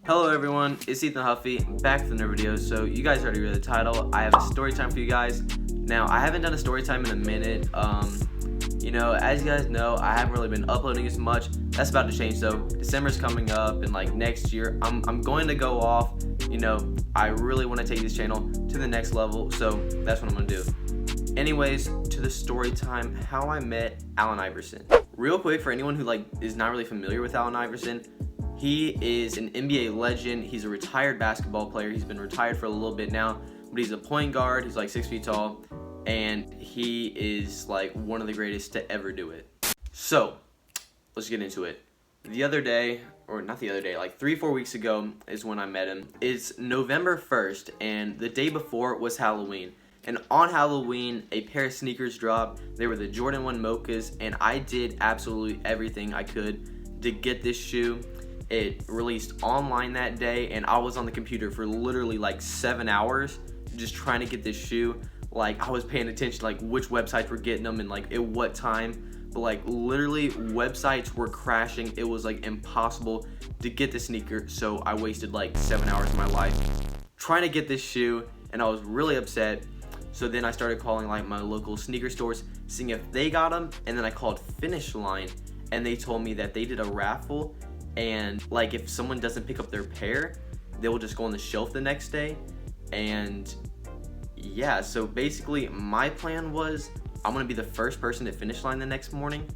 Hello everyone, it's Ethan Huffy, back with another video. So you guys already read the title. I have a story time for you guys. Now, I haven't done a story time in a minute. As you guys know, I haven't really been uploading as much. That's about to change though. December's coming up, and like next year, I'm going to go off. I really want to take this channel to the next level, so that's what I'm gonna do. Anyways, to the story time, how I met Allen Iverson. Real quick, for anyone who is not really familiar with Allen Iverson, he is an NBA legend. He's a retired basketball player. He's been retired for a little bit now, but he's a point guard. He's like 6 feet tall, and he is like one of the greatest to ever do it. So let's get into it. The other day, or not the other day, like 3-4 weeks ago is when I met him. It's November 1st, and the day before was Halloween. And on Halloween, a pair of sneakers dropped. They were the Jordan 1 Mochas, and I did absolutely everything I could to get this shoe. It released online that day, and I was on the computer for literally like 7 hours just trying to get this shoe. I was paying attention to which websites were getting them and at what time. But literally websites were crashing. It was impossible to get the sneaker, so I wasted 7 hours of my life trying to get this shoe, and I was really upset. So then I started calling my local sneaker stores, seeing if they got them, and then I called Finish Line, and they told me that they did a raffle, and if someone doesn't pick up their pair, they will just go on the shelf the next day. And yeah, so basically my plan was I'm gonna be the first person to Finish Line the next morning,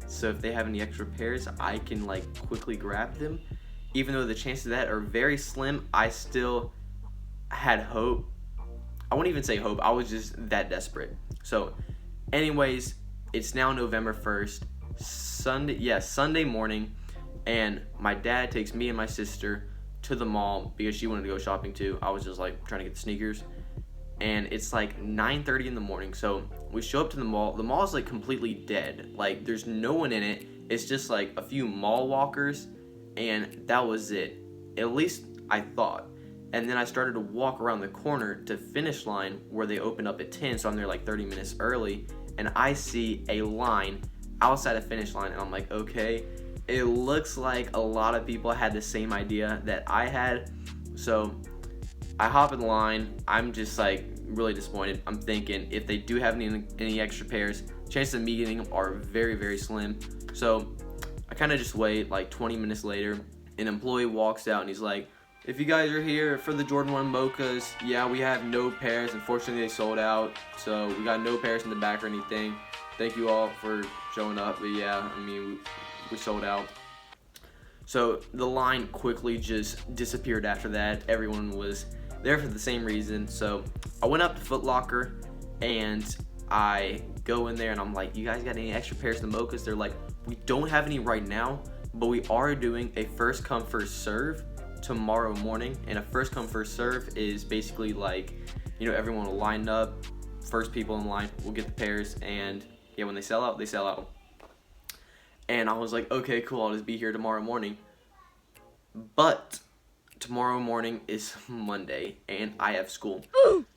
so if they have any extra pairs, I can quickly grab them. Even though the chances of that are very slim, I still had hope. I wouldn't even say hope, I was just that desperate. So anyways, it's now November 1st, Sunday morning, and my dad takes me and my sister to the mall because she wanted to go shopping too. I was just trying to get the sneakers, and it's 9:30 in the morning. So we show up to the mall. The mall is completely dead. There's no one in it. It's just a few mall walkers, and that was it. At least I thought. And then I started to walk around the corner to Finish Line, where they open up at 10, so I'm there 30 minutes early, and I see a line outside of Finish Line, and I'm like, okay, it looks like a lot of people had the same idea that I had. So I hop in line. I'm just really disappointed. I'm thinking if they do have any extra pairs, chances of me getting them are very, very slim. So I kind of just wait. 20 minutes later, an employee walks out, and he's like, if you guys are here for the Jordan 1 Mochas, yeah, we have no pairs. Unfortunately, they sold out, so we got no pairs in the back or anything. Thank you all for showing up, but yeah, we sold out. So the line quickly just disappeared after that. Everyone was there for the same reason. So I went up to Foot Locker, and I go in there, and I'm like, you guys got any extra pairs of the Mochas? They're like, we don't have any right now, but we are doing a first come first serve tomorrow morning. And a first come first serve is basically everyone will line up, first people in line will get the pairs, and yeah, when they sell out, they sell out. And I was like, okay, cool, I'll just be here tomorrow morning. But tomorrow morning is Monday, and I have school.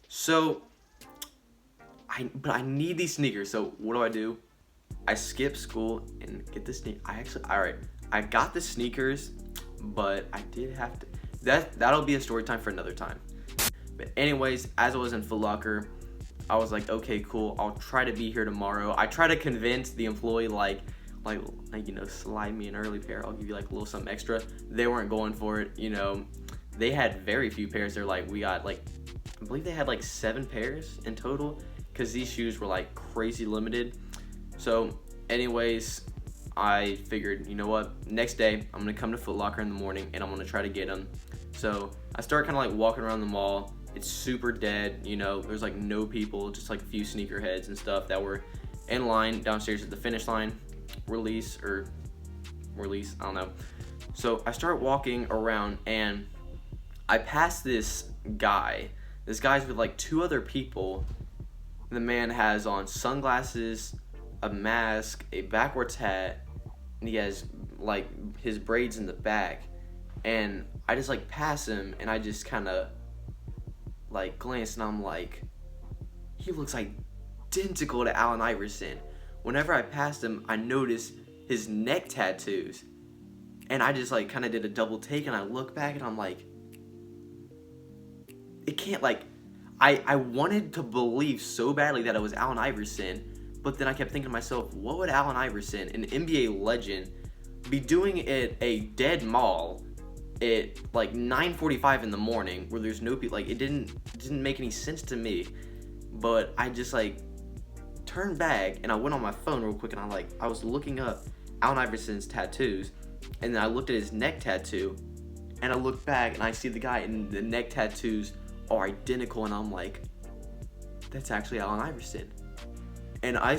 So I need these sneakers. So what do? I skip school and get the sneakers. I got the sneakers, but I did have to. That'll be a story time for another time. But anyways, as I was in Foot Locker, I was like, okay, cool, I'll try to be here tomorrow. I try to convince the employee slide me an early pair. I'll give you a little something extra. They weren't going for it. They had very few pairs. They're we got I believe they had 7 pairs in total, because these shoes were crazy limited. So anyways, I figured, you know what, next day I'm gonna come to Foot Locker in the morning, and I'm gonna try to get them. So I start kind of walking around the mall. It's super dead, there's no people, just a few sneakerheads and stuff that were in line downstairs at the Finish Line release, I don't know. So I start walking around, and I pass this guy's with 2 other people. The man has on sunglasses, a mask, a backwards hat, and he has his braids in the back. And I just pass him, and I just kind of glance, and I'm like, he looks identical to Allen Iverson. Whenever I passed him, I noticed his neck tattoos, And I just like kind of did a double take, and I look back and I'm like, it can't, like, I wanted to believe so badly that it was Allen Iverson, but then I kept thinking to myself, what would Allen Iverson, an NBA legend, be doing at a dead mall at like 9:45 in the morning where there's no people? Like, it didn't make any sense to me. But I just like turned back and I went on my phone real quick, and I was looking up Allen Iverson's tattoos, and then I looked at his neck tattoo, and I looked back and I see the guy, and the neck tattoos are identical, and I'm like, that's actually Allen Iverson. And I'm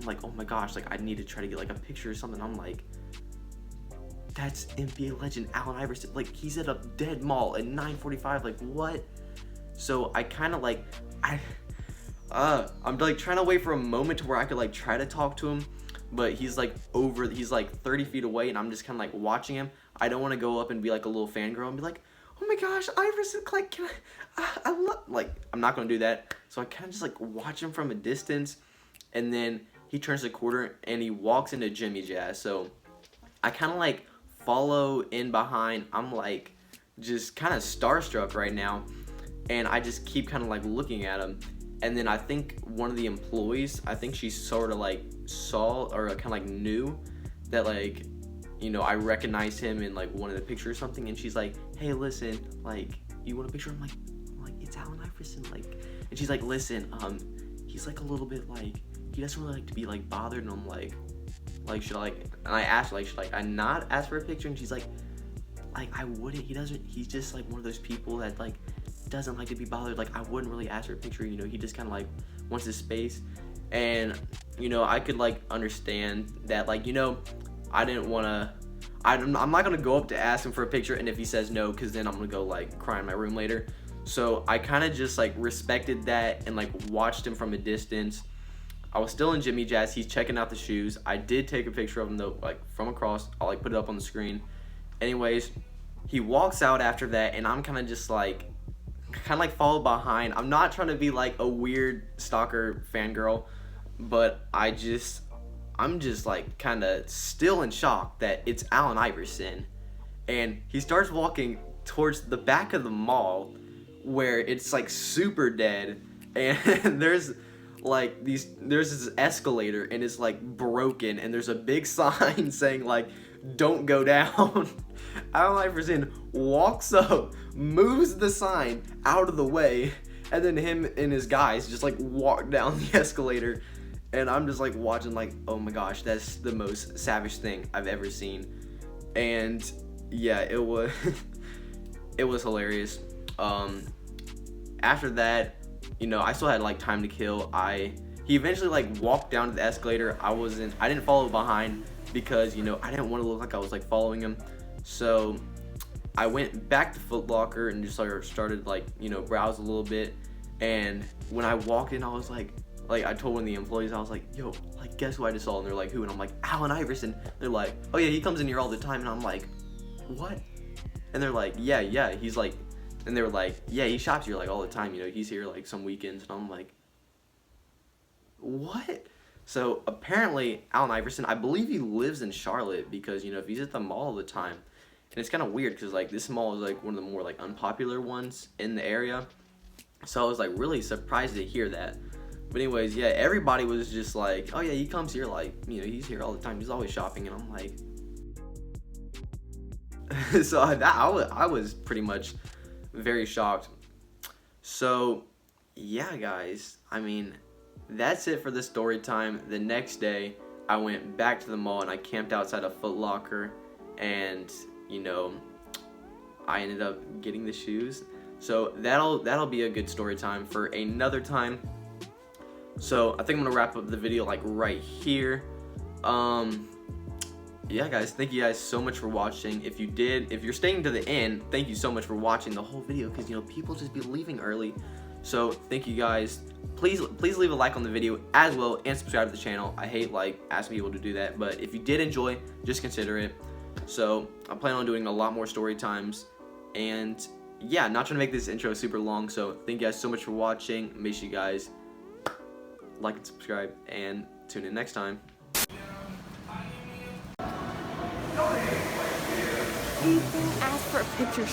like, oh my gosh, like I need to try to get like a picture or something. I'm like, that's NBA legend Allen Iverson. Like, he's at a dead mall at 9:45. Like, what? So I kind of like, I'm like trying to wait for a moment to where I could like try to talk to him, but he's like 30 feet away, and I'm just kind of like watching him. I don't want to go up and be like a little fangirl and be like, oh my gosh, Iverson, like, I love, like, I'm not gonna do that. So I kind of just like watch him from a distance, and then he turns the corner and he walks into Jimmy Jazz. So I kind of like follow in behind. I'm like just kind of starstruck right now, and I just keep kind of like looking at him. And then I think one of the employees, I think she sort of like saw or kind of like knew that, like, you know, I recognized him in like one of the pictures or something, and she's like, hey, listen, like, you want a picture? I'm like, it's Allen Iverson, like. And she's like, listen, he's like a little bit like, he doesn't really like to be like bothered. And I'm like, should I like, and I asked her, like, should I not ask for a picture? And she's like, I wouldn't, he's just like one of those people that like doesn't like to be bothered. Like, I wouldn't really ask for a picture, you know, he just kind of like wants his space. And, you know, I could like understand that, like, you know, I didn't want to, I'm not going to go up to ask him for a picture, and if he says no, because then I'm going to go like cry in my room later. So I kind of just like respected that and like watched him from a distance. I was still in Jimmy Jazz. He's checking out the shoes. I did take a picture of him though, like from across. I'll like put it up on the screen. Anyways, he walks out after that, and I'm kind of just like, follow behind. I'm not trying to be like a weird stalker fangirl, but I'm just like kind of still in shock that it's Allen Iverson. And he starts walking towards the back of the mall where it's like super dead, and there's this escalator, and it's like broken, and there's a big sign saying like, don't go down. Allen Iverson walks up, moves the sign out of the way, and then him and his guys just like walk down the escalator. And I'm just like watching like, oh my gosh, that's the most savage thing I've ever seen. And yeah, it was it was hilarious. After that, you know, I still had like time to kill. He eventually like walked down to the escalator. I didn't follow behind because, you know, I didn't want to look like I was like following him. So I went back to Foot Locker and just like started like, you know, browse a little bit. And when I walked in, I was like I told one of the employees, I was like, yo, like, guess who I just saw? And they're like, who? And I'm like, Allen Iverson. They're like, oh yeah, he comes in here all the time. And I'm like, what? And they're like, yeah, he's like, and they were like, yeah, he shops here like all the time, you know, he's here like some weekends. And I'm like, what? So apparently Allen Iverson, I believe he lives in Charlotte, because, you know, if he's at the mall all the time, and it's kind of weird because like this mall is like one of the more like unpopular ones in the area. So I was like really surprised to hear that. But anyways, yeah, everybody was just like, oh yeah, he comes here, like, you know, he's here all the time, he's always shopping. And I'm like, so I was pretty much very shocked. So yeah, guys, I mean, that's it for the story time. The next day, I went back to the mall and I camped outside a Foot Locker, and, you know, I ended up getting the shoes. So that'll be a good story time for another time. So I think I'm gonna wrap up the video like right here. Yeah, guys, thank you guys so much for watching. If you're staying to the end, thank you so much for watching the whole video, because, you know, people just be leaving early. So thank you guys. Please leave a like on the video as well, and subscribe to the channel. I hate like asking people to do that, but if you did enjoy, just consider it. So I plan on doing a lot more story times, and yeah, not trying to make this intro super long. So thank you guys so much for watching. Make sure you guys like and subscribe, and tune in next time. ask for a picture.